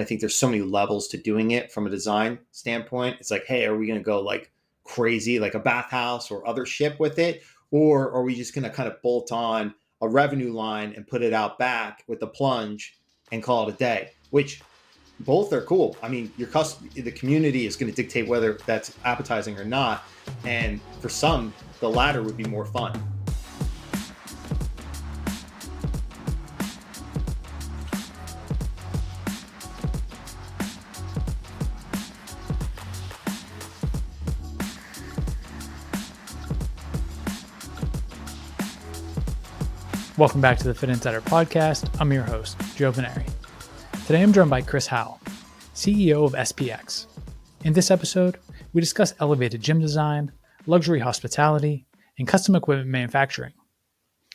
I think there's so many levels to doing it from a design standpoint. It's like, hey, are we going to go like crazy, like a bathhouse or other ship with it? Or are we just going to kind of bolt on a revenue line and put it out back with a plunge and call it a day? Which both are cool. I mean, the community is going to dictate whether that's appetizing or not. And for some, the latter would be more fun. Welcome back to the Fitt Insider Podcast. I'm your host, Joe Veneri. Today I'm joined by Chris Howell, CEO of SPX. In this episode, we discuss elevated gym design, luxury hospitality, and custom equipment manufacturing.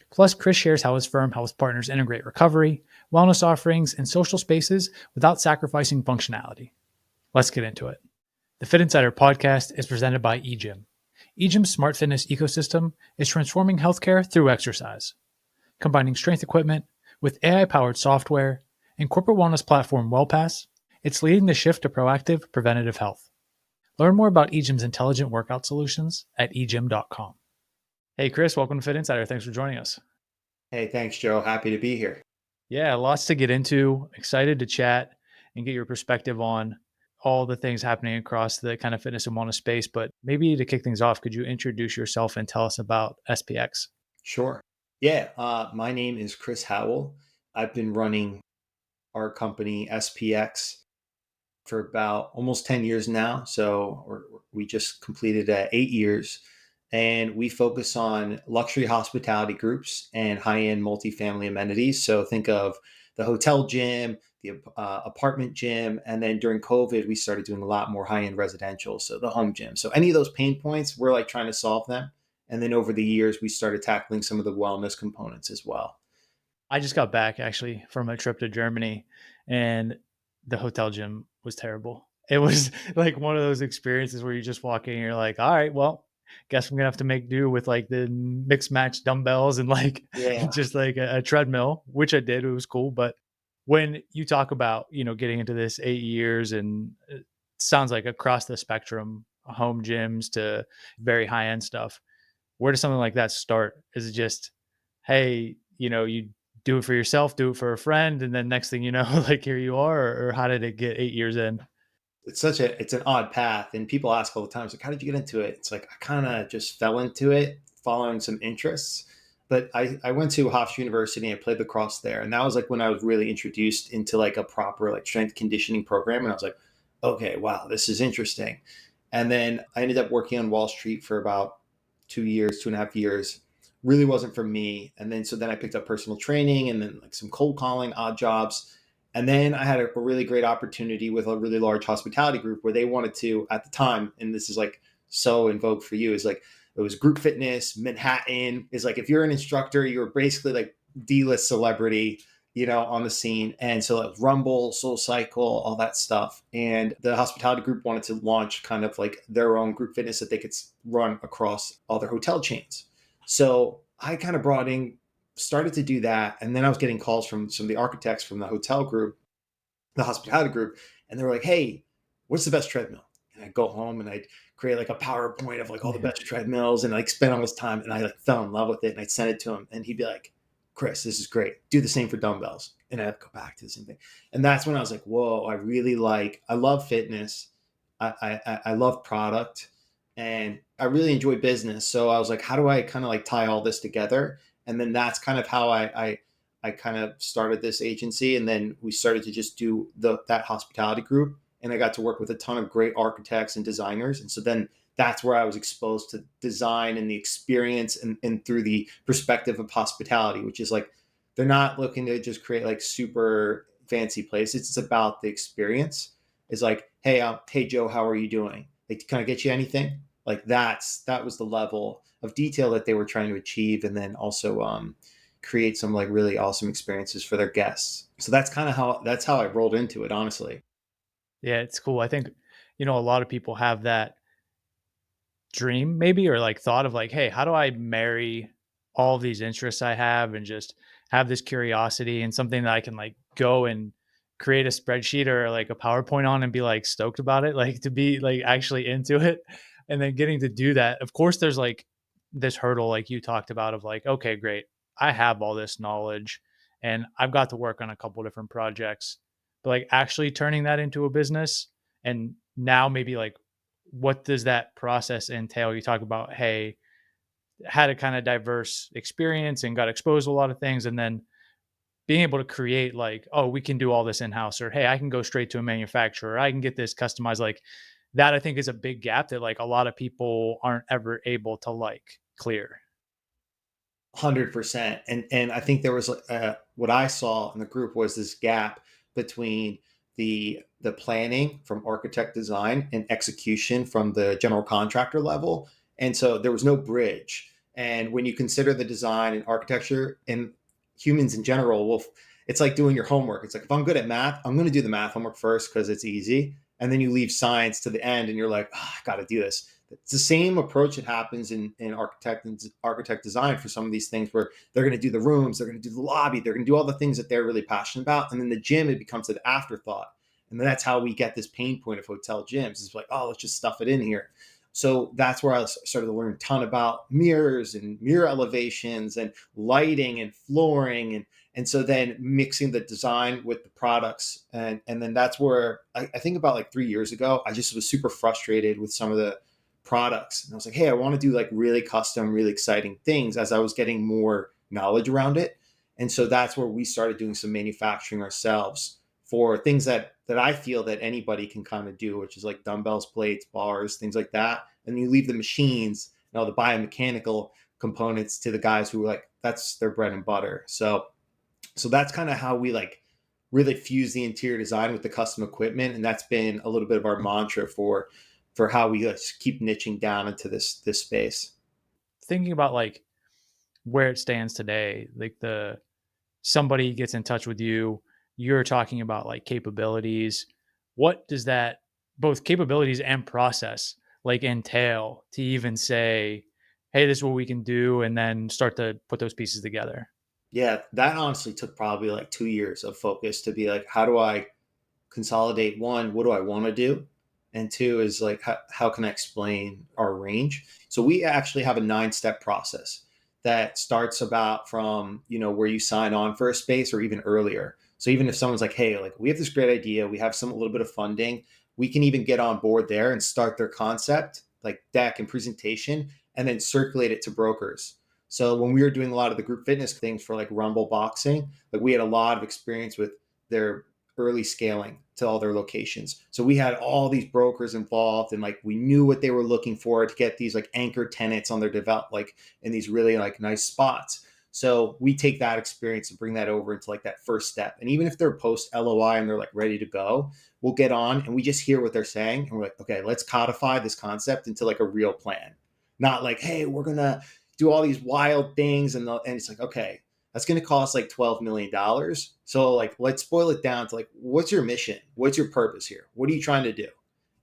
Plus, Chris shares how his firm helps partners integrate recovery, wellness offerings, and social spaces without sacrificing functionality. Let's get into it. The Fitt Insider Podcast is presented by EGYM. EGYM's smart fitness ecosystem is transforming healthcare through exercise. Combining strength equipment with AI-powered software and corporate wellness platform WellPass, it's leading the shift to proactive preventative health. Learn more about EGYM's intelligent workout solutions at egym.com. Hey, Chris, welcome to Fitt Insider. Thanks for joining us. Hey, thanks, Joe. Happy to be here. Yeah, lots to get into. Excited to chat and get your perspective on all the things happening across the kind of fitness and wellness space. But maybe to kick things off, could you introduce yourself and tell us about SPX? Sure. Yeah, my name is Chris Howell. I've been running our company SPX for about almost 10 years now. So we just completed 8 years, and we focus on luxury hospitality groups and high-end multifamily amenities. So think of the hotel gym, the apartment gym, and then during COVID, we started doing a lot more high-end residential. So the home gym. So any of those pain points, we're like trying to solve them. And then over the years, we started tackling some of the wellness components as well. I just got back actually from a trip to Germany, and the hotel gym was terrible. It was like one of those experiences where you just walk in and you're like, all right, well, guess I'm gonna have to make do with like the mixed match dumbbells and like just like a treadmill, which I did. It was cool. But when you talk about, getting into this 8 years, and it sounds like across the spectrum, home gyms to very high end stuff, where does something like that start? Is it just, hey, you do it for yourself, do it for a friend, and then next thing you know, like here you are, or how did it get 8 years in? It's an odd path. And people ask all the time, it's like, how did you get into it? It's like, I kind of just fell into it following some interests. But I went to Hofstra University and I played lacrosse there. And that was like when I was really introduced into like a proper like strength conditioning program. And I was like, okay, wow, this is interesting. And then I ended up working on Wall Street for about 2.5 years. Really wasn't for me. And then I picked up personal training and then like some cold calling, odd jobs. And then I had a really great opportunity with a really large hospitality group where they wanted to, at the time, and this is like so in vogue for you, is like it was group fitness, Manhattan. Is like if you're an instructor, you're basically like D-list celebrity, on the scene. And so like Rumble, Soul Cycle, all that stuff. And the hospitality group wanted to launch kind of like their own group fitness that they could run across all their hotel chains. So I kind of started to do that. And then I was getting calls from some of the architects from the hotel group, the hospitality group. And they were like, hey, what's the best treadmill? And I'd go home and I'd create like a PowerPoint of like all the best treadmills and like spend all this time. And I like fell in love with it. And I'd send it to him and he'd be like, Chris, this is great. Do the same for dumbbells. And I'd go back to the same thing. And that's when I was like, whoa, I love fitness. I love product and I really enjoy business. So I was like, how do I kind of like tie all this together? And then that's kind of how I kind of started this agency. And then we started to just do that hospitality group. And I got to work with a ton of great architects and designers. And so then that's where I was exposed to design and the experience and through the perspective of hospitality, which is like, they're not looking to just create like super fancy places. It's about the experience. It's like, hey Joe, how are you doing? Like, can I get you anything? Like that was the level of detail that they were trying to achieve. And then also create some like really awesome experiences for their guests. So that's how I rolled into it, honestly. Yeah, it's cool. I think, a lot of people have that dream maybe, or like thought of like, hey, how do I marry all these interests I have and just have this curiosity and something that I can like go and create a spreadsheet or like a PowerPoint on and be like stoked about it, like to be like actually into it. And then getting to do that. Of course, there's like this hurdle, like you talked about, of like, okay, great. I have all this knowledge and I've got to work on a couple different projects, but like actually turning that into a business. And now maybe like, what does that process entail? You talk about, hey, had a kind of diverse experience and got exposed to a lot of things. And then being able to create like, oh, we can do all this in-house, or hey, I can go straight to a manufacturer, I can get this customized. Like that, I think is a big gap that like a lot of people aren't ever able to like clear. 100%. And I think there was what I saw in the group was this gap between the planning from architect design and execution from the general contractor level. And so there was no bridge. And when you consider the design and architecture and humans in general, well, it's like doing your homework. It's like, if I'm good at math, I'm going to do the math homework first because it's easy. And then you leave science to the end and you're like, oh, I got to do this. It's the same approach that happens in architect design for some of these things, where they're going to do the rooms, they're going to do the lobby, they're going to do all the things that they're really passionate about. And then the gym, it becomes an afterthought. And that's how we get this pain point of hotel gyms. It's like, oh, let's just stuff it in here. So that's where I started to learn a ton about mirrors and mirror elevations and lighting and flooring. And so then mixing the design with the products. And then that's where I think about like 3 years ago, I just was super frustrated with some of the products. And I was like, hey, I want to do like really custom, really exciting things as I was getting more knowledge around it. And so that's where we started doing some manufacturing ourselves for things that I feel that anybody can kind of do, which is like dumbbells, plates, bars, things like that. And you leave the machines and all the biomechanical components to the guys who are like, that's their bread and butter. So that's kind of how we like really fuse the interior design with the custom equipment. And that's been a little bit of our mantra for how we just keep niching down into this space. Thinking about like where it stands today, like somebody gets in touch with you, you're talking about like capabilities. What does that, both capabilities and process, like entail to even say, hey, this is what we can do, and then start to put those pieces together? Yeah, that honestly took probably like 2 years of focus to be like, how do I consolidate? One, what do I want to do? And two is like, how can I explain our range? So we actually have a 9-step process that starts about from, where you sign on for a space or even earlier. So even if someone's like, hey, like we have this great idea, we have a little bit of funding, we can even get on board there and start their concept, like deck and presentation, and then circulate it to brokers. So when we were doing a lot of the group fitness things for like Rumble Boxing, like we had a lot of experience with their early scaling to all their locations. So we had all these brokers involved, and like we knew what they were looking for to get these like anchor tenants on their develop, like in these really like nice spots. So we take that experience and bring that over into like that first step. And even if they're post LOI and they're like ready to go, we'll get on and we just hear what they're saying. And we're like, okay, let's codify this concept into like a real plan. Not like, hey, we're going to do all these wild things. And it's like, okay, that's going to cost like $12 million. So like, let's boil it down to like, what's your mission? What's your purpose here? What are you trying to do?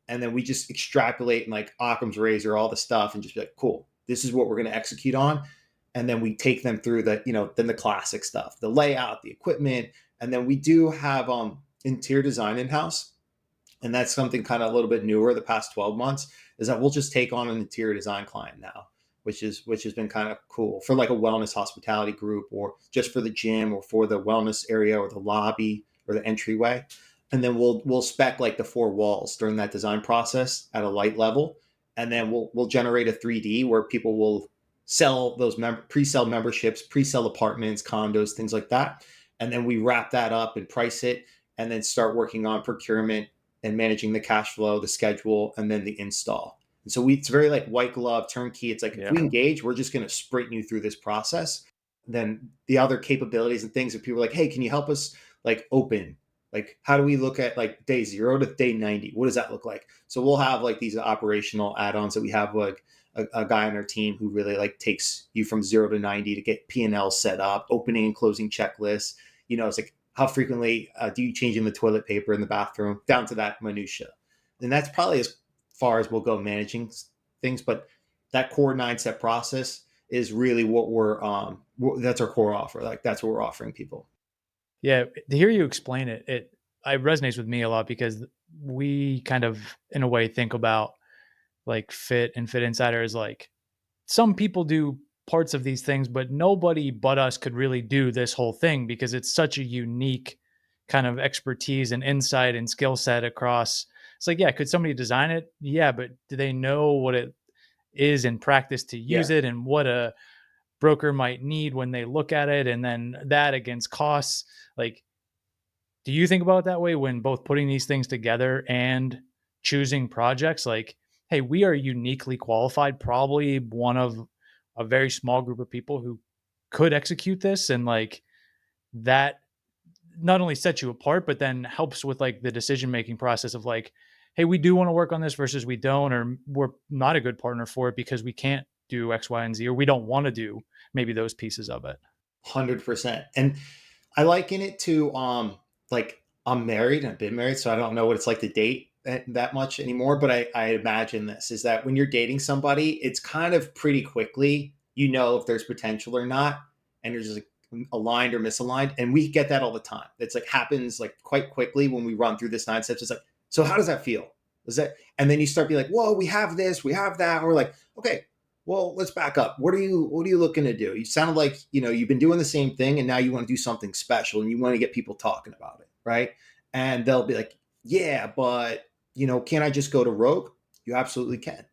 And then we just extrapolate and like Occam's razor, all the stuff, and just be like, cool, this is what we're going to execute on. And then we take them through then the classic stuff, the layout, the equipment. And then we do have interior design in-house. And that's something kind of a little bit newer the past 12 months, is that we'll just take on an interior design client now, which has been kind of cool for like a wellness hospitality group, or just for the gym, or for the wellness area, or the lobby, or the entryway. And then we'll spec like the 4 walls during that design process at a light level. And then we'll generate a 3D where people will sell those pre-sell memberships, pre-sell apartments, condos, things like that. And then we wrap that up and price it, and then start working on procurement and managing the cash flow, the schedule, and then the install. And so it's very like white glove turnkey. It's like, if we engage, we're just going to sprint you through this process. Then the other capabilities and things that people are like, hey, can you help us like open? Like, how do we look at like day 0 to day 90? What does that look like? So we'll have like these operational add-ons that we have like a guy on our team who really like takes you from 0 to 90 to get P&L set up, opening and closing checklists. It's like, how frequently do you change in the toilet paper in the bathroom, down to that minutia. And that's probably as far as we'll go managing things. But that core 9-step process is really what that's our core offer. Like that's what we're offering people. Yeah. To hear you explain it, it resonates with me a lot because we kind of, in a way, think about like Fit and Fit Insider as like some people do parts of these things, but nobody but us could really do this whole thing because it's such a unique kind of expertise and insight and skill set across. It's like, yeah, could somebody design it? Yeah, but do they know what it is in practice to use Yeah. it and what a broker might need when they look at it? And then that against costs. Like, do you think about it that way when both putting these things together and choosing projects? Like, hey, we are uniquely qualified, probably one of a very small group of people who could execute this, and like that not only sets you apart, but then helps with like the decision making process of like, hey, we do want to work on this versus we don't, or we're not a good partner for it because we can't do X, Y, and Z, or we don't want to do maybe those pieces of it. 100%. And I liken it to like I'm married and I've been married, so I don't know what it's like to date that much anymore. But I imagine this is that when you're dating somebody, it's kind of pretty quickly, you know, if there's potential or not, and you're just like aligned or misaligned. And we get that all the time. It's like happens like quite quickly when we run through this 9 steps. It's like, so how does that feel? Is that, and then you start being like, whoa, we have this, we have that. And we're like, okay, well, let's back up. What are you looking to do? You sounded like, you know, you've been doing the same thing and now you want to do something special and you want to get people talking about it, right? And they'll be like, yeah, but you know, can't I just go to Rogue? You absolutely can,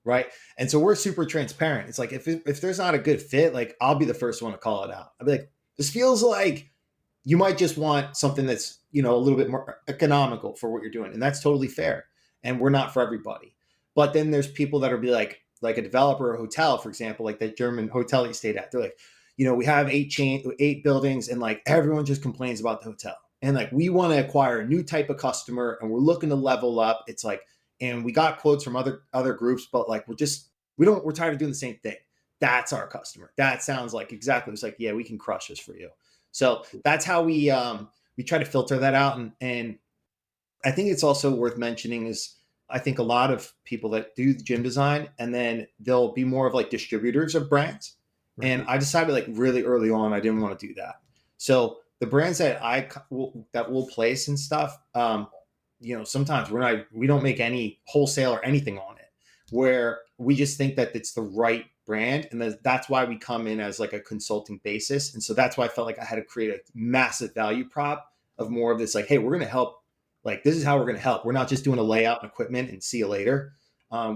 right? And so we're super transparent. It's like if there's not a good fit, like I'll be the first one to call it out. I'll be like, this feels like you might just want something that's, you know, a little bit more economical for what you're doing, and that's totally fair. And we're not for everybody. But then there's people that are be like a developer or a hotel, for example, like that German hotel you stayed at. They're like, you know, we have 8 buildings, and like everyone just complains about the hotel. And like we want to acquire a new type of customer, and we're looking to level up. It's like, and we got quotes from other groups, but like we're tired of doing the same thing. That's our customer. That sounds like exactly. It's like, yeah, we can crush this for you. So that's how we try to filter that out. And I think it's also worth mentioning is I think a lot of people that do gym design and then they'll be more of like distributors of brands. Right. And I decided like really early on, I didn't want to do that. So the brands that we'll place and stuff, you know, sometimes we don't make any wholesale or anything on it, where we just think that it's the right brand. And that's why we come in as like a consulting basis. And so that's why I felt like I had to create a massive value prop of more of this, like, hey, we're going to help. Like, this is how we're going to help. We're not just doing a layout and equipment and see you later.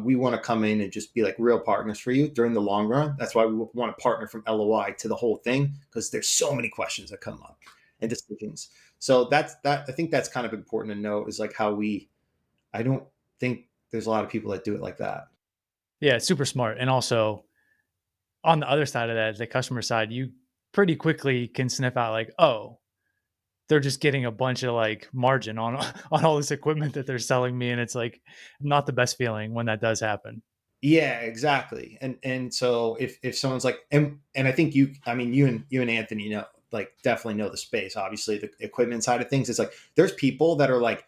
We want to come in and just be like real partners for you during the long run. That's why we want to partner from LOI to the whole thing, because there's so many questions that come up and decisions. So that's that. I think that's kind of important to know is like how I don't think there's a lot of people that do it like that. Yeah, it's super smart. And also on the other side of that, the customer side, you pretty quickly can sniff out like, oh, they're just getting a bunch of like margin on on all this equipment that they're selling me, and it's like not the best feeling when that does happen. Yeah, exactly. And so if someone's like, and I think I mean, you and Anthony, you know, like definitely know the space, obviously the equipment side of things. It's like, there's people that are like,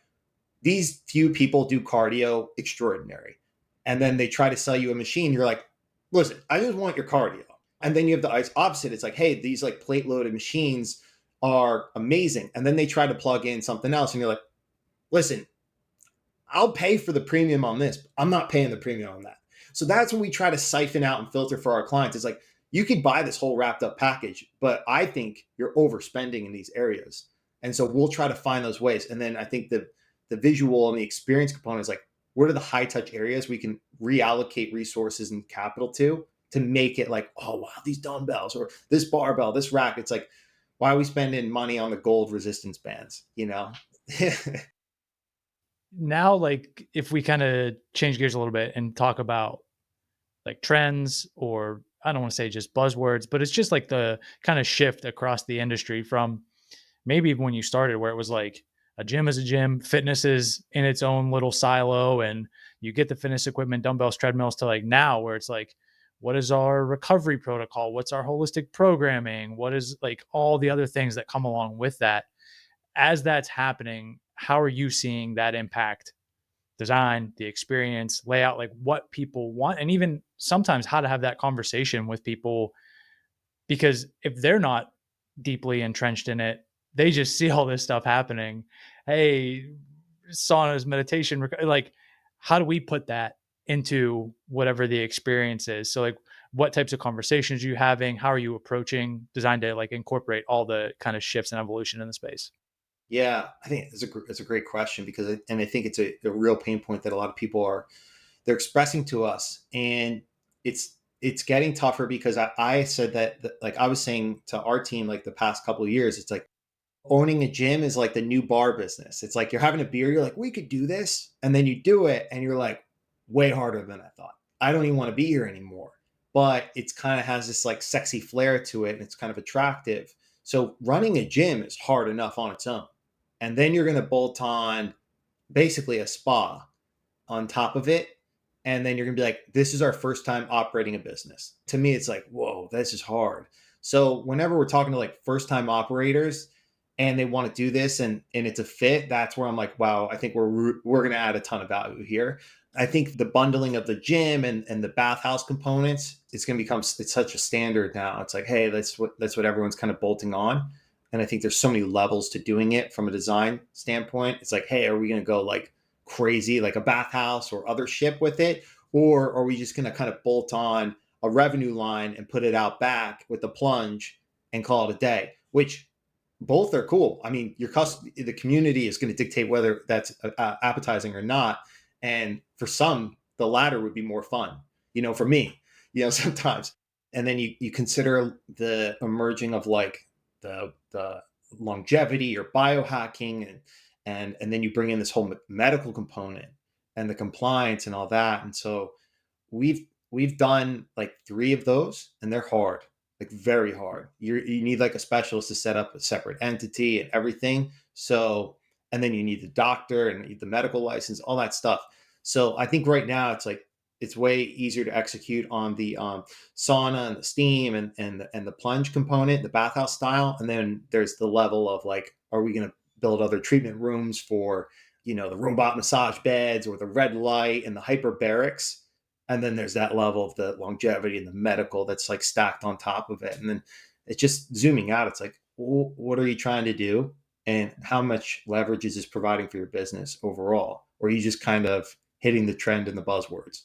these few people do cardio extraordinary. And then they try to sell you a machine. You're like, listen, I just want your cardio. And then you have the opposite. It's like, hey, these like plate loaded machines are amazing. And then they try to plug in something else. And you're like, listen, I'll pay for the premium on this. But I'm not paying the premium on that. So that's when we try to siphon out and filter for our clients. It's like, you could buy this whole wrapped up package, but I think you're overspending in these areas. And so we'll try to find those ways. And then I think the visual and the experience component is like, what are the high touch areas we can reallocate resources and capital to make it like, oh, wow, these dumbbells or this barbell, this rack. It's like, why are we spending money on the gold resistance bands, you know? Now, like if we kind of change gears a little bit and talk about like trends, or I don't want to say just buzzwords, but it's just like the kind of shift across the industry from maybe even when you started where it was like a gym is a gym, fitness is in its own little silo, and you get the fitness equipment, dumbbells, treadmills, to like now where it's like, what is our recovery protocol? What's our holistic programming? What is like all the other things that come along with that? As that's happening, how are you seeing that impact design, the experience, layout, like what people want, and even sometimes how to have that conversation with people? Because if they're not deeply entrenched in it, they just see all this stuff happening. Hey, saunas, meditation, like, how do we put that into whatever the experience is? So like, what types of conversations are you having? How are you approaching, designed to like incorporate all the kind of shifts and evolution in the space? Yeah, I think it's a great question because, and I think it's a real pain point that a lot of people they're expressing to us, and it's getting tougher because I said that like I was saying to our team like the past couple of years, it's like owning a gym is like the new bar business. It's like you're having a beer, you're like, we could do this, and then you do it, and you're like, way harder than I thought. I don't even want to be here anymore. But it's kind of has this like sexy flair to it, and it's kind of attractive. So running a gym is hard enough on its own, and then you're going to bolt on basically a spa on top of it. And then you're going to be like, this is our first time operating a business. To me, it's like, whoa, this is hard. So whenever we're talking to like first time operators and they want to do this and it's a fit, that's where I'm like, wow, I think we're going to add a ton of value here. I think the bundling of the gym and the bathhouse components, it's going to become, it's such a standard now. It's like, hey, that's what everyone's kind of bolting on. And I think there's so many levels to doing it from a design standpoint. It's like, hey, are we going to go like crazy, like a bathhouse or other ship with it? Or are we just going to kind of bolt on a revenue line and put it out back with the plunge and call it a day, which both are cool. I mean, the community is going to dictate whether that's appetizing or not. And for some, the latter would be more fun, for me, sometimes. And then you consider the emerging of like the longevity or biohacking and then you bring in this whole medical component and the compliance and all that. And so we've done like 3 of those and they're hard, like very hard. You need like a specialist to set up a separate entity and everything. So, and then you need the doctor and the medical license, all that stuff. So I think right now it's like, it's way easier to execute on the sauna and the steam and the plunge component, the bathhouse style. And then there's the level of like, are we going to build other treatment rooms for, the robot massage beds or the red light and the hyperbarics? And then there's that level of the longevity and the medical that's like stacked on top of it. And then it's just zooming out. It's like, what are you trying to do? And how much leverage is this providing for your business overall? Or are you just kind of hitting the trend and the buzzwords?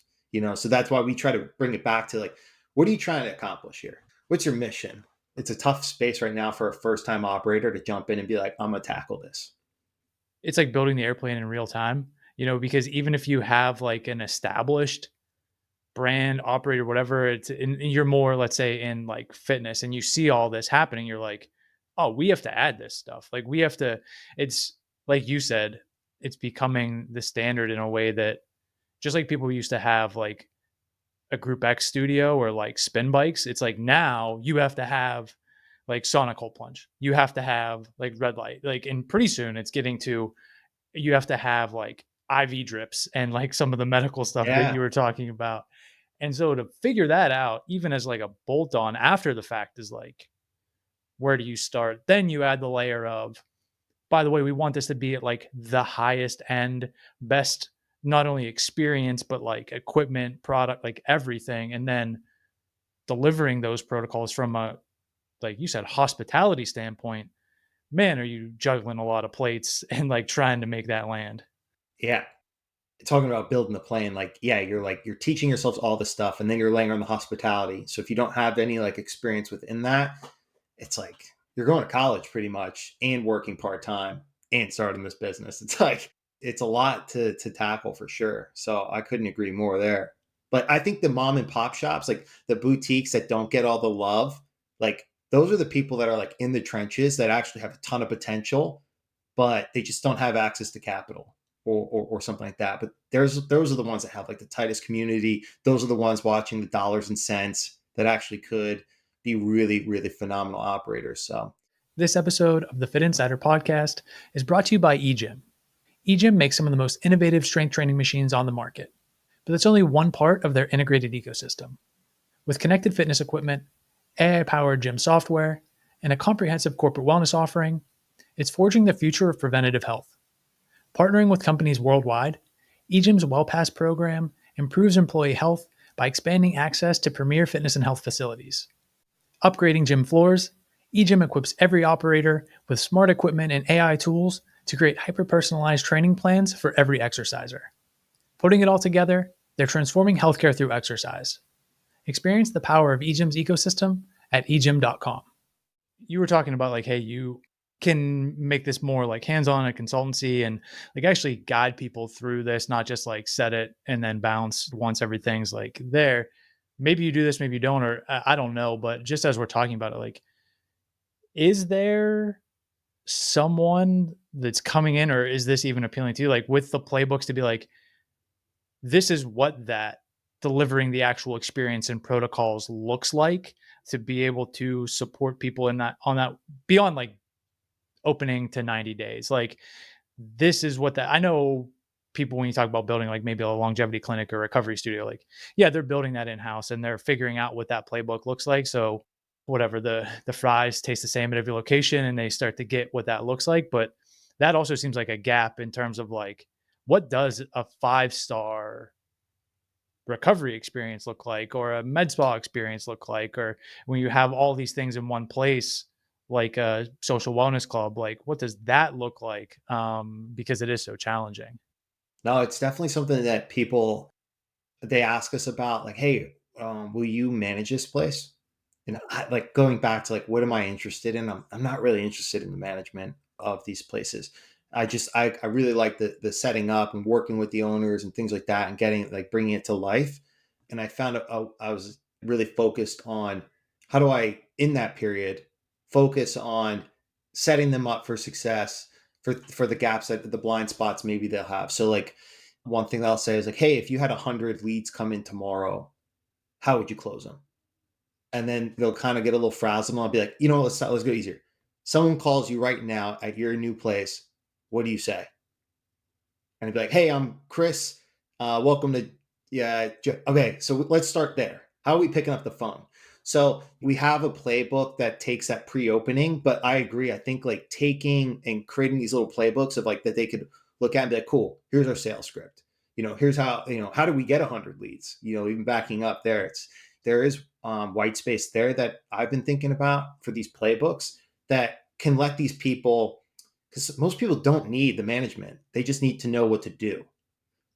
So that's why we try to bring it back to like, what are you trying to accomplish here? What's your mission? It's a tough space right now for a first time operator to jump in and be like, I'm going to tackle this. It's like building the airplane in real time, because even if you have like an established brand operator, whatever, and you're more, let's say, in like fitness and you see all this happening, you're like, oh, we have to add this stuff. Like we have to, it's like you said, it's becoming the standard in a way that just like people used to have like a Group X studio or like spin bikes, it's like now you have to have like sauna cold plunge. You have to have like red light. Like, and pretty soon it's getting to, you have to have like IV drips and like some of the medical stuff that Yeah. you were talking about. And so to figure that out, even as like a bolt on after the fact, is like, where do you start? Then you add the layer of, by the way, we want this to be at like the highest end, best, not only experience, but like equipment, product, like everything. And then delivering those protocols from a, like you said, hospitality standpoint. Man, are you juggling a lot of plates and like trying to make that land? Yeah. Talking about building the plane, like, yeah, you're teaching yourselves all this stuff and then you're laying on the hospitality. So if you don't have any like experience within that, it's like you're going to college pretty much and working part-time and starting this business. It's like, it's a lot to tackle for sure. So I couldn't agree more there. But I think the mom and pop shops, like the boutiques that don't get all the love, like those are the people that are like in the trenches that actually have a ton of potential, but they just don't have access to capital or something like that. But those are the ones that have like the tightest community. Those are the ones watching the dollars and cents that actually could be really, really phenomenal operators. So This episode of the Fitt Insider Podcast is brought to you by EGYM. EGYM makes some of the most innovative strength training machines on the market, but that's only one part of their integrated ecosystem. With connected fitness equipment, AI-powered gym software, and a comprehensive corporate wellness offering, it's forging the future of preventative health. Partnering with companies worldwide, EGYM's WellPass program improves employee health by expanding access to premier fitness and health facilities. Upgrading gym floors, EGYM equips every operator with smart equipment and AI tools to create hyper-personalized training plans for every exerciser. Putting it all together, they're transforming healthcare through exercise. Experience the power of EGYM's ecosystem at egym.com. You were talking about like, hey, you can make this more like hands-on at consultancy and like actually guide people through this, not just like set it and then bounce once everything's like there. Maybe you do this, maybe you don't, or I don't know. But just as we're talking about it, like, is there someone that's coming in, or is this even appealing to you? Like with the playbooks to be like, this is what that delivering the actual experience and protocols looks like to be able to support people in that on that beyond like opening to 90 days. Like this is what that I know people when you talk about building like maybe a longevity clinic or recovery studio, like, yeah, they're building that in-house and they're figuring out what that playbook looks like. So whatever the fries taste the same at every location and they start to get what that looks like. But that also seems like a gap in terms of like, what does a 5-star recovery experience look like, or a med spa experience look like, or when you have all these things in one place, like a social wellness club, like what does that look like? Because it is so challenging. No, it's definitely something that people, they ask us about, like, hey, will you manage this place? And like going back to like, what am I interested in? I'm not really interested in the management of these places. I really like the setting up and working with the owners and things like that and getting like bringing it to life. And I found I was really focused on how do I, in that period, focus on setting them up for success for the gaps that the blind spots maybe they'll have. So like one thing that I'll say is like, hey, if you had 100 leads come in tomorrow, how would you close them? And then they'll kind of get a little frazzled. And I'll be like, let's go easier. Someone calls you right now at your new place. What do you say? And I'd be like, hey, I'm Chris. Welcome to, yeah. Okay. So let's start there. How are we picking up the phone? So we have a playbook that takes that pre-opening, but I agree. I think like taking and creating these little playbooks of like that they could look at and be like, cool, here's our sales script. Here's how, how do we get 100 leads? Even backing up there is white space there that I've been thinking about for these playbooks that can let these people, because most people don't need the management. They just need to know what to do.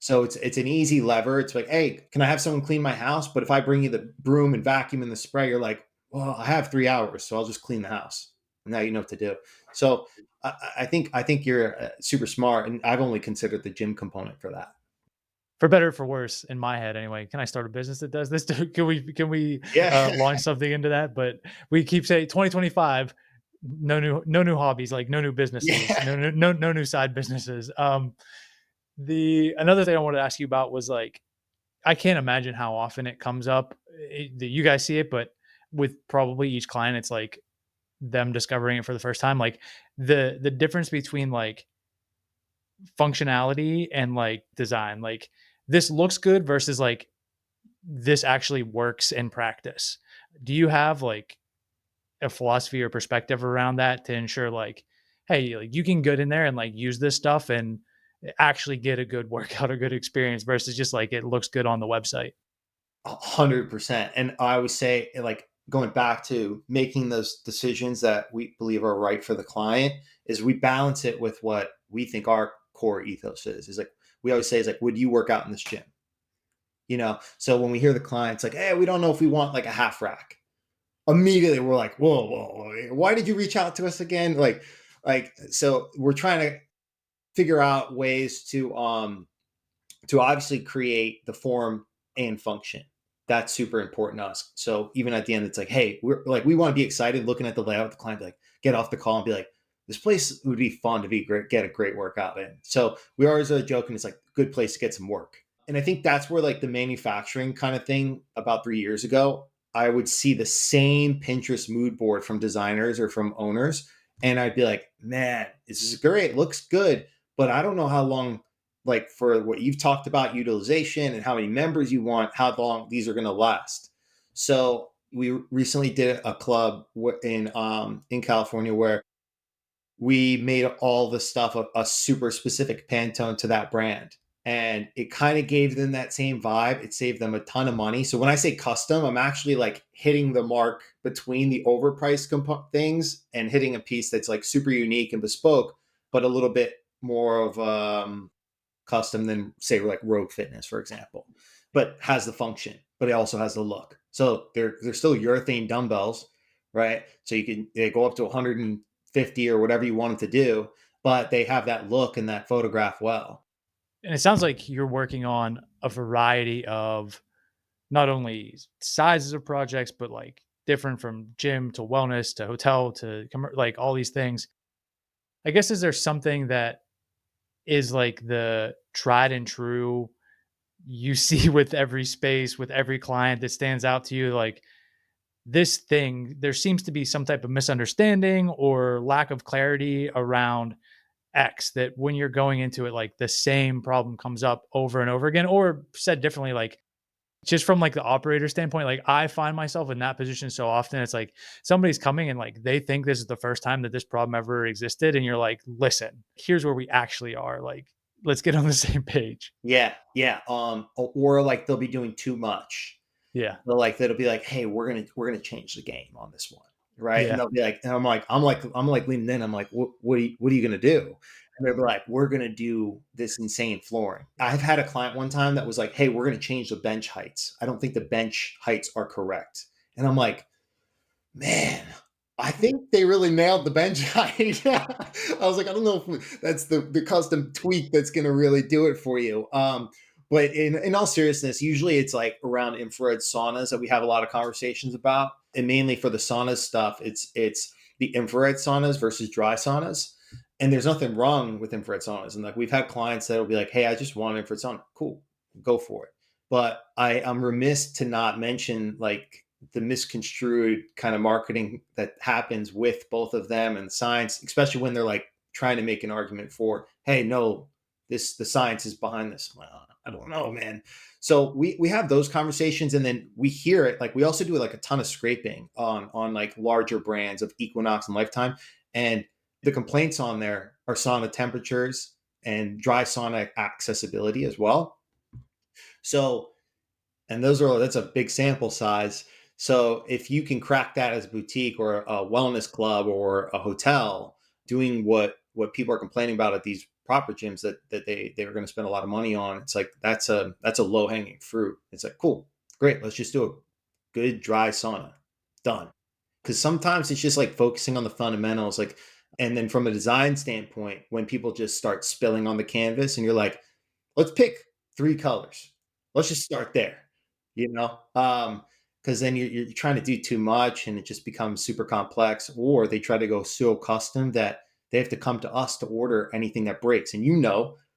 So it's an easy lever. It's like, hey, can I have someone clean my house? But if I bring you the broom and vacuum and the spray, you're like, well, I have 3 hours, so I'll just clean the house. And now you know what to do. So I think you're super smart, and I've only considered the gym component for that. For better or for worse, in my head anyway. Can I start a business that does this? Can we Yeah. launch something into that? But we keep saying 2025, no new hobbies, like no new businesses, Yeah. no new side businesses. The another thing I wanted to ask you about was like, I can't imagine how often it comes up that you guys see it, but with probably each client, it's like them discovering it for the first time. Like the difference between like functionality and like design, like this looks good versus like this actually works in practice. Do you have like a philosophy or perspective around that to ensure like, hey, like you can get in there and like use this stuff and actually get a good workout or good experience versus just like it looks good on the website? 100%. And I would say, like, going back to making those decisions that we believe are right for the client, is we balance it with what we think our core ethos is like, we always say is like, would you work out in this gym? So when we hear the clients like, hey, we don't know if we want like a half rack, immediately we're like, whoa, why did you reach out to us again? So we're trying to figure out ways to obviously create the form and function. That's super important to us. So even at the end, it's like, hey, we're like, we want to be excited looking at the layout of the client, like get off the call and be like, this place would be fun to be great, get a great workout in. So we always are joking, it's like a good place to get some work. And I think that's where like the manufacturing kind of thing about 3 years ago, I would see the same Pinterest mood board from designers or from owners. And I'd be like, man, this is great. It looks good. But I don't know how long, like for what you've talked about utilization and how many members you want, how long these are going to last. So we recently did a club in California where we made all the stuff a super specific Pantone to that brand. and it kind of gave them that same vibe. It saved them a ton of money. So when I say custom, I'm actually like hitting the mark between the overpriced things and hitting a piece that's like super unique and bespoke, but a little bit more of custom than say like Rogue Fitness, for example, but has the function, but it also has the look. So they're still urethane dumbbells, right? So they go up to 150 or whatever you want it to do, but they have that look and that photograph well. And it sounds like you're working on a variety of not only sizes of projects, but like different from gym to wellness to hotel to like all these things. I guess, is there something that is like the tried and true you see with every space, with every client that stands out to you? Like this thing, there seems to be some type of misunderstanding or lack of clarity around X, that when you're going into it, like the same problem comes up over and over again, or said differently, like just from like the operator standpoint, like I find myself in that position so often. It's like somebody's coming and like they think this is the first time that this problem ever existed. And you're like, listen, here's where we actually are. Like, let's get on the same page. Yeah. Yeah. Or like they'll be doing too much. Yeah. That'll be like, hey, we're gonna change the game on this one, right? And Yeah. they'll be like, and I'm like leaning in. I'm like, what are you gonna do? And they'll be like, we're gonna do this insane flooring. I've had a client one time that was like, hey, we're gonna change the bench heights. I don't think the bench heights are correct. And I'm like, man, I think they really nailed the bench height. I was like, I don't know if that's the custom tweak that's going to really do it for you. But in all seriousness, usually it's like around infrared saunas that we have a lot of conversations about, and mainly for the saunas stuff, it's the infrared saunas versus dry saunas. And there's nothing wrong with infrared saunas. And like we've had clients that will be like, hey, I just want an infrared sauna. Cool, go for it. But I'm remiss to not mention like the misconstrued kind of marketing that happens with both of them and science, especially when they're like trying to make an argument for, hey, no, the science is behind this. Well, I don't know, man. So we have those conversations, and then we hear it. Like we also do like a ton of scraping on like larger brands of Equinox and Lifetime, and the complaints on there are sauna temperatures and dry sauna accessibility as well. So, and that's a big sample size. So if you can crack that as a boutique or a wellness club or a hotel doing what people are complaining about at these proper gyms that they were going to spend a lot of money on, it's like that's a low hanging fruit. It's like, cool, great, let's just do a good dry sauna, done. Because sometimes it's just like focusing on the fundamentals, like, and then from a design standpoint, when people just start spilling on the canvas and you're like, let's pick 3 colors, let's just start there, you know. Because then you're trying to do too much and it just becomes super complex, or they try to go so custom that they have to come to us to order anything that breaks. And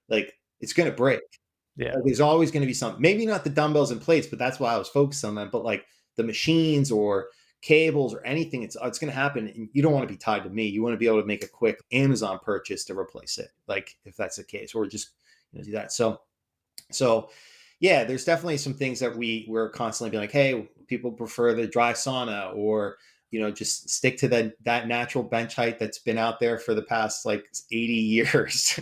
like it's going to break. Yeah. Like, there's always going to be something, maybe not the dumbbells and plates, but that's why I was focused on them. But like the machines or cables or anything, it's going to happen. And you don't want to be tied to me. You want to be able to make a quick Amazon purchase to replace it. Like if that's the case, or just do that. So yeah, there's definitely some things that we're constantly being like, hey, people prefer the dry sauna, or just stick to that natural bench height that's been out there for the past like 80 years.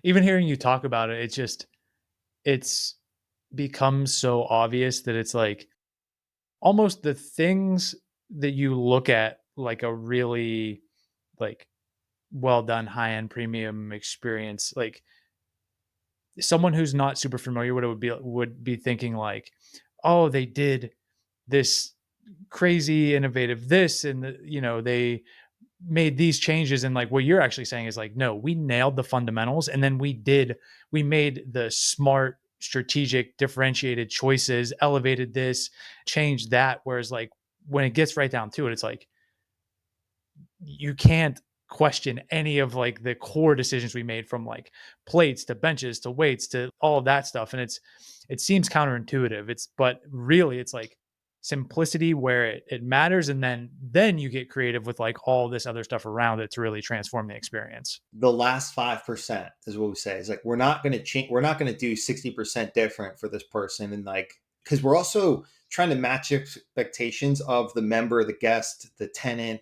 Even hearing you talk about it, it's become so obvious that it's like almost the things that you look at like a really like well done high end premium experience, like someone who's not super familiar with it would be thinking like, oh, they did this crazy innovative this, and they made these changes. And like what you're actually saying is like, no, we nailed the fundamentals, and then we made the smart strategic differentiated choices, elevated this, changed that. Whereas like when it gets right down to it, it's like you can't question any of like the core decisions we made, from like plates to benches to weights to all of that stuff. And it seems counterintuitive. But really it's like simplicity where it matters. And then you get creative with like all this other stuff around it to really transform the experience. The last 5% is what we say. It's like, we're not going to change. We're not going to do 60% different for this person. And like, because we're also trying to match expectations of the member, the guest, the tenant,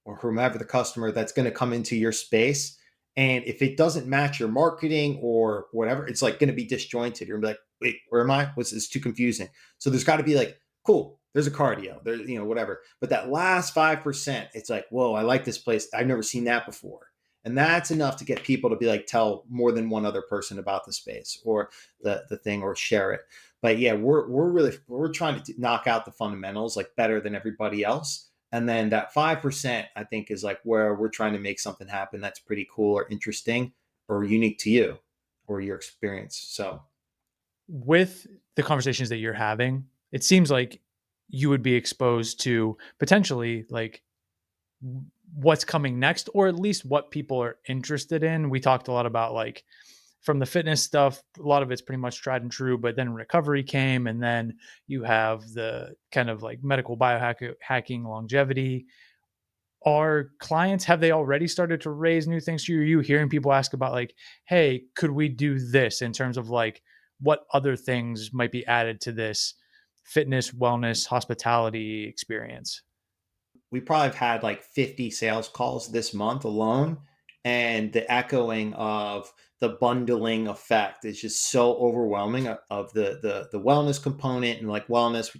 or whomever the customer that's going to come into your space. And if it doesn't match your marketing or whatever, it's like going to be disjointed. You're gonna be like, wait, where am I? What's this? Too confusing. So there's got to be like, cool, there's a cardio, there, whatever. But that last 5%, it's like, whoa, I like this place. I've never seen that before. And that's enough to get people to be like, tell more than one other person about the space or the thing, or share it. But yeah, we're trying to knock out the fundamentals like better than everybody else. And then that 5%, I think, is like where we're trying to make something happen that's pretty cool or interesting or unique to you or your experience. So with the conversations that you're having, it seems like you would be exposed to potentially like what's coming next, or at least what people are interested in. We talked a lot about like from the fitness stuff, a lot of it's pretty much tried and true, but then recovery came, and then you have the kind of like medical biohacking longevity. Are clients, have they already started to raise new things to you? Are you hearing people ask about like, hey, could we do this, in terms of like what other things might be added to this fitness, wellness, hospitality experience? we probably have had like 50 sales calls this month alone. And the echoing of the bundling effect is just so overwhelming of the wellness component. And like wellness,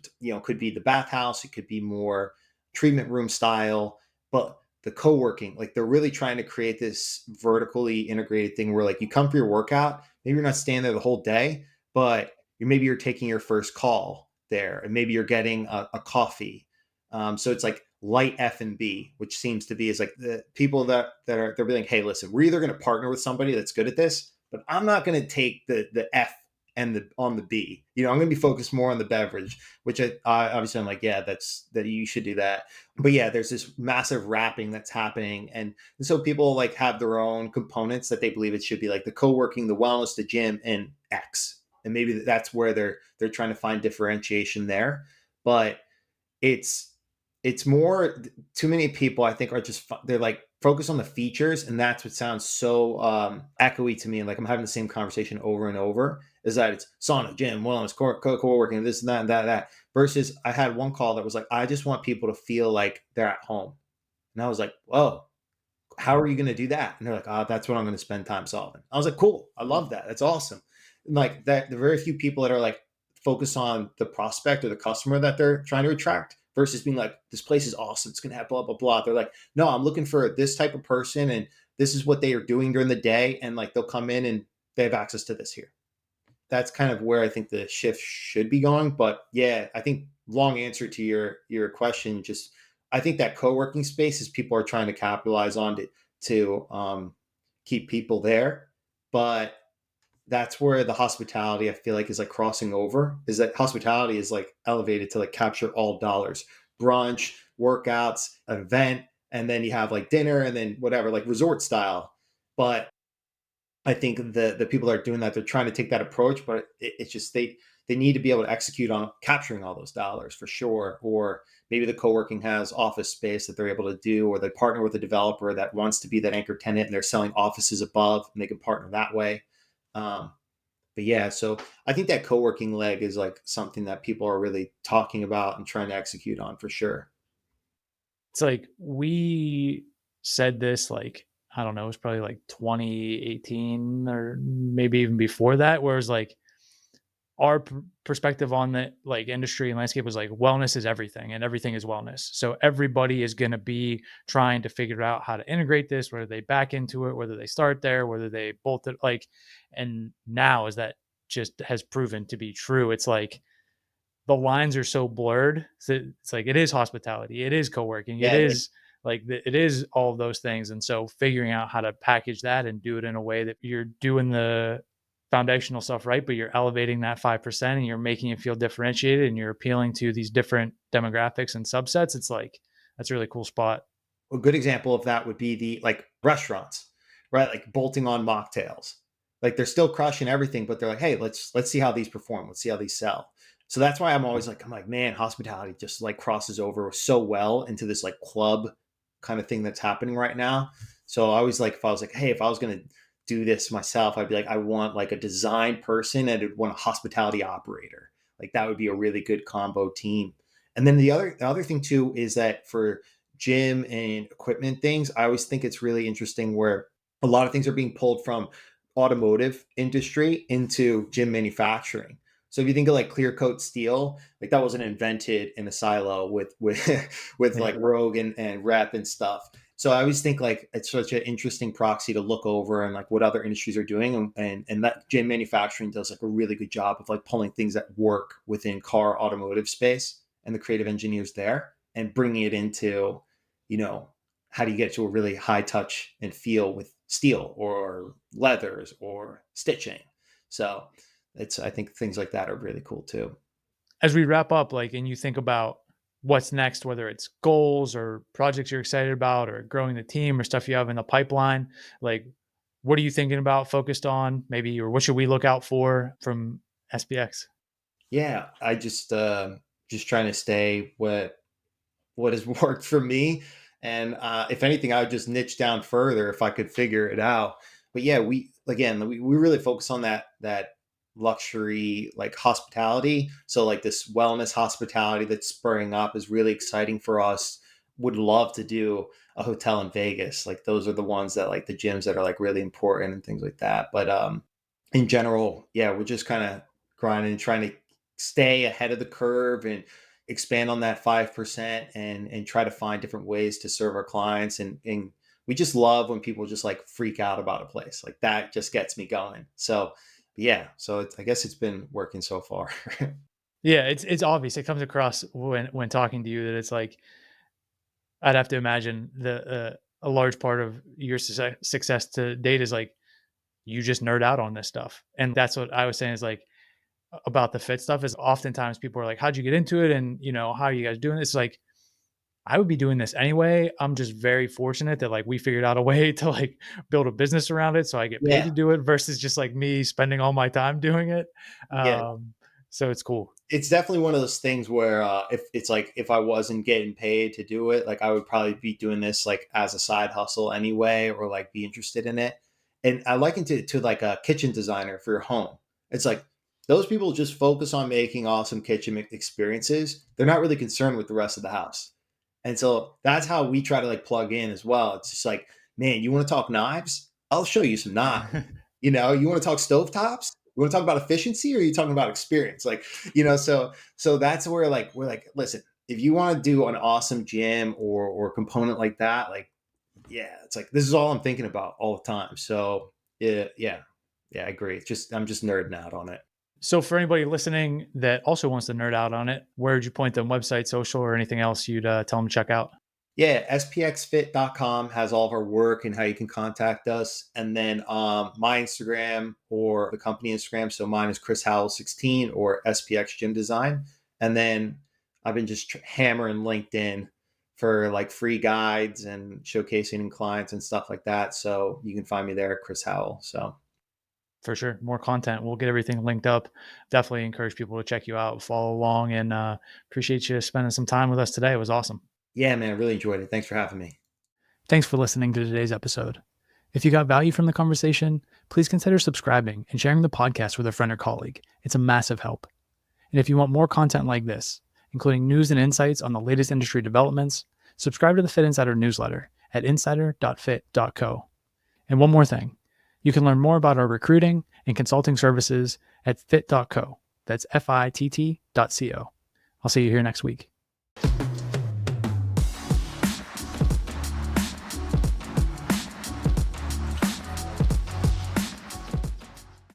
could be the bathhouse, it could be more treatment room style, but the co-working, like they're really trying to create this vertically integrated thing where like you come for your workout, maybe you're not staying there the whole day, but maybe you're taking your first call there, and maybe you're getting a coffee. So it's like light F&B, which seems to be is like the people that are, they're like, hey, listen, we're either going to partner with somebody that's good at this, but I'm not going to take the F and the on the B. I'm going to be focused more on the beverage, which I obviously I'm like, yeah, that you should do that. But yeah, there's this massive wrapping that's happening, and so people like have their own components that they believe it should be, like the co-working, the wellness, the gym, and X, and maybe that's where they're trying to find differentiation there, but it's more, too many people I think are just, they're like focused on the features, and that's what sounds so echoey to me, and like I'm having the same conversation over and over, is that it's sauna, gym, wellness, co-working, this and that, versus I had one call that was like, I just want people to feel like they're at home. And I was like, whoa, how are you going to do that? And they're like, oh, that's what I'm going to spend time solving. I was like, cool, I love that, that's awesome. And like that, the very few people that are like focus on the prospect or the customer that they're trying to attract, versus being like, this place is awesome, it's going to have blah blah blah. They're like, no, I'm looking for this type of person, and this is what they are doing during the day, and like they'll come in and they have access to this here. That's kind of where I think the shift should be going. But yeah, I think long answer to your question, just I think that co-working space is people are trying to capitalize on to keep people there. But that's where the hospitality, I feel like, is like crossing over, is that hospitality is like elevated to like capture all dollars, brunch, workouts, an event, and then you have like dinner, and then whatever, like resort style. But I think the people that are doing that, they're trying to take that approach, but it's just they need to be able to execute on capturing all those dollars for sure. Or maybe the co-working has office space that they're able to do, or they partner with a developer that wants to be that anchor tenant, and they're selling offices above, and they can partner that way. Um, but yeah, so I think that co-working leg is like something that people are really talking about and trying to execute on for sure. It's like we said this, like, I don't know, it was probably like 2018 or maybe even before that, where it's like our perspective on the like industry and landscape was like wellness is everything, and everything is wellness. So everybody is going to be trying to figure out how to integrate this, whether they back into it, whether they start there, whether they bolt it, like, and now as that just has proven to be true, it's like the lines are so blurred. So it's like, it is hospitality, it is co-working, it Yeah, is like it is all of those things. And so figuring out how to package that and do it in a way that you're doing the foundational stuff right, but you're elevating that 5% and you're making it feel differentiated and you're appealing to these different demographics and subsets. It's like, that's a really cool spot. a good example of that would be the like restaurants, right? Like bolting on mocktails. Like they're still crushing everything, but they're like, hey, let's see how these perform. Let's see how these sell. So that's why I'm like, man, hospitality just like crosses over so well into this like club kind of thing that's happening right now. So I always like, if I was like, hey, if I was gonna do this myself, I'd be like, I want like a design person and I'd want a hospitality operator. Like that would be a really good combo team. And then the other thing too is that for gym and equipment things, I always think it's really interesting where a lot of things are being pulled from automotive industry into gym manufacturing. So if you think of like clear coat steel, like that wasn't invented in a silo with with like Yeah. Rogue and Rep and stuff. So I always think like it's such an interesting proxy to look over and like what other industries are doing, and that gym manufacturing does like a really good job of like pulling things that work within car automotive space and the creative engineers there and bringing it into, you know, how do you get to a really high touch and feel with steel or leathers or stitching. So it's, I think things like that are really cool too. As we wrap up, like, and you think about what's next, whether it's goals or projects you're excited about or growing the team or stuff you have in the pipeline, like, what are you thinking about, focused on maybe, or what should we look out for from SPX? Yeah, I just trying to stay what has worked for me. And if anything, I would just niche down further if I could figure it out. But yeah, we really focus on that luxury like hospitality. So like this wellness hospitality that's spurring up is really exciting for us. Would love to do a hotel in Vegas. Like those are the ones that like the gyms that are like really important and things like that. But in general, yeah, we're just kind of grinding and trying to stay ahead of the curve and expand on that 5% and try to find different ways to serve our clients. And we just love when people just like freak out about a place. Like that just gets me going. So yeah, so I guess it's been working so far. Yeah, it's obvious. It comes across when talking to you that it's like, I'd have to imagine a large part of your success to date is like you just nerd out on this stuff. And that's what I was saying is like about the fit stuff is oftentimes people are like, how'd you get into it? And how are you guys doing this? Like, I would be doing this anyway. I'm just very fortunate that like we figured out a way to like build a business around it. So I get paid Yeah. to do it versus just like me spending all my time doing it. Yeah. So it's cool. It's definitely one of those things where if it's like if I wasn't getting paid to do it, like I would probably be doing this like as a side hustle anyway, or like be interested in it. And I liken it to like a kitchen designer for your home. It's like those people just focus on making awesome kitchen experiences. They're not really concerned with the rest of the house. And so that's how we try to like plug in as well. It's just like, man, you want to talk knives? I'll show you some knives. You want to talk stovetops? You want to talk about efficiency, or are you talking about experience? Like, so that's where like we're like, listen, if you want to do an awesome gym or component like that, like, yeah, it's like this is all I'm thinking about all the time. So yeah, I agree. It's just I'm just nerding out on it. So for anybody listening that also wants to nerd out on it, where would you point them? Website, social, or anything else you'd tell them to check out? Yeah, spxfit.com has all of our work and how you can contact us. And then my Instagram or the company Instagram. So mine is Chris Howell 16 or SPX Gym Design. And then I've been just hammering LinkedIn for like free guides and showcasing clients and stuff like that. So you can find me there, Chris Howell. So For sure. More content. We'll get everything linked up. Definitely encourage people to check you out, follow along, and appreciate you spending some time with us today. It was awesome. yeah, man, I really enjoyed it. Thanks for having me. Thanks for listening to today's episode. If you got value from the conversation, please consider subscribing and sharing the podcast with a friend or colleague. It's a massive help. And if you want more content like this, including news and insights on the latest industry developments, subscribe to the Fitt Insider newsletter at insider.fit.co. And one more thing, you can learn more about our recruiting and consulting services at fit.co. That's FITT.co. I'll see you here next week.